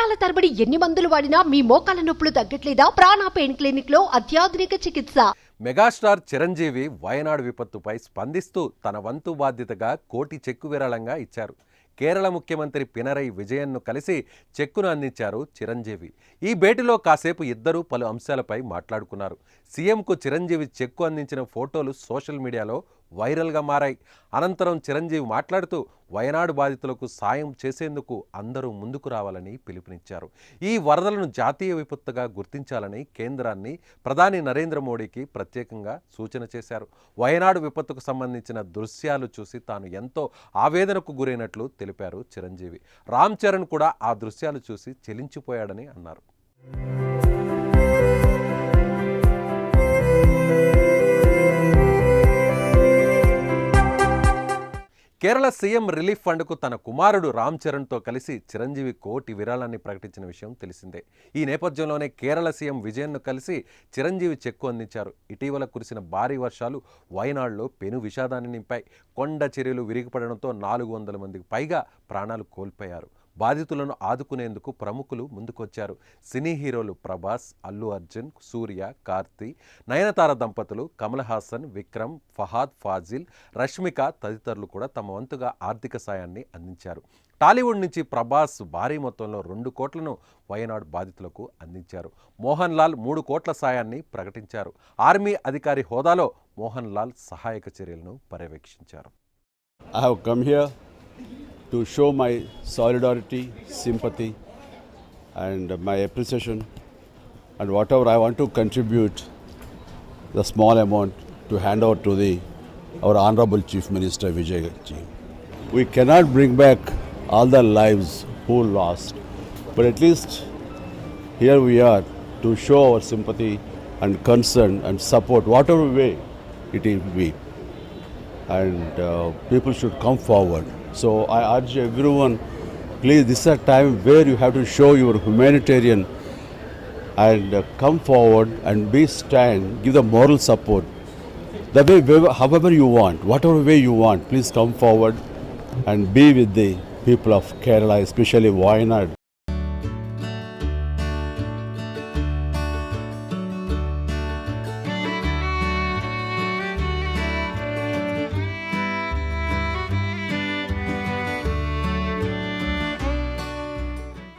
సంవత్సరాల తరబడి ఎన్ని మందులు వాడినా మీ మోకాల నొప్పులు తగ్గట్లేదా? ప్రాణ పెయిన్ క్లినిక్ లో అత్యాధునిక చికిత్స. మెగాస్టార్ చిరంజీవి వయనాడు విపత్తుపై స్పందిస్తూ తన వంతు బాధ్యతగా కోటి చెక్కు విరాళంగా ఇచ్చారు. కేరళ ముఖ్యమంత్రి పినరై విజయన్ను కలిసి చెక్కును అందించారు చిరంజీవి. ఈ భేటీలో కాసేపు ఇద్దరూ పలు అంశాలపై మాట్లాడుకున్నారు. సీఎంకు చిరంజీవి చెక్కు అందించిన ఫోటోలు సోషల్ మీడియాలో వైరల్గా మారాయి. అనంతరం చిరంజీవి మాట్లాడుతూ వయనాడు బాధితులకు సాయం చేసేందుకు అందరూ ముందుకు రావాలని పిలుపునిచ్చారు. ఈ వరదలను జాతీయ విపత్తుగా గుర్తించాలని కేంద్రాన్ని ప్రధాని నరేంద్ర మోడీకి ప్రత్యేకంగా సూచన చేశారు. వయనాడు విపత్తుకు సంబంధించిన దృశ్యాలు చూసి తాను ఎంతో ఆవేదనకు గురైనట్లు తెలిపారు చిరంజీవి. రామ్ చరణ్ కూడా ఆ దృశ్యాలు చూసి చెలించిపోయాడని అన్నారు. కేరళ సీఎం రిలీఫ్ ఫండ్కు తన కుమారుడు రామ్ చరణ్తో కలిసి చిరంజీవి కోటి విరాళాన్ని ప్రకటించిన విషయం తెలిసిందే. ఈ నేపథ్యంలోనే కేరళ సీఎం విజయన్ను కలిసి చిరంజీవి చెక్కు అందించారు. ఇటీవల కురిసిన భారీ వర్షాలు వయనాడులో పెను విషాదాన్ని నింపాయి. కొండ చర్యలు విరిగిపడడంతో 400 మందికి పైగా ప్రాణాలు కోల్పోయారు. బాధితులను ఆదుకునేందుకు ప్రముఖులు ముందుకొచ్చారు. సినీ హీరోలు ప్రభాస్, అల్లు అర్జున్, సూర్య, కార్తీ, నయనతార దంపతులు, కమల్ హాసన్, విక్రమ్, ఫహాద్ ఫాజిల్, రష్మిక తదితరులు కూడా తమ వంతుగా ఆర్థిక సాయాన్ని అందించారు. టాలీవుడ్ నుంచి ప్రభాస్ భారీ మొత్తంలో 2 కోట్లను వయనాడు బాధితులకు అందించారు. మోహన్ లాల్ 3 కోట్ల సాయాన్ని ప్రకటించారు. ఆర్మీ అధికారి హోదాలో మోహన్ లాల్ సహాయక చర్యలను పర్యవేక్షించారు. To show my solidarity, sympathy and my appreciation, and whatever I want to contribute, the small amount to hand over to our Honorable Chief Minister Vijay ji. We cannot bring back all the lives who lost, but at least here we are to show our sympathy and concern and support whatever way it will be, and people should come forward. So I urge everyone, please, this is a time where you have to show your humanitarian and come forward and give the moral support. The way, however you want, whatever way you want, please come forward and be with the people of Kerala, especially Wayanad.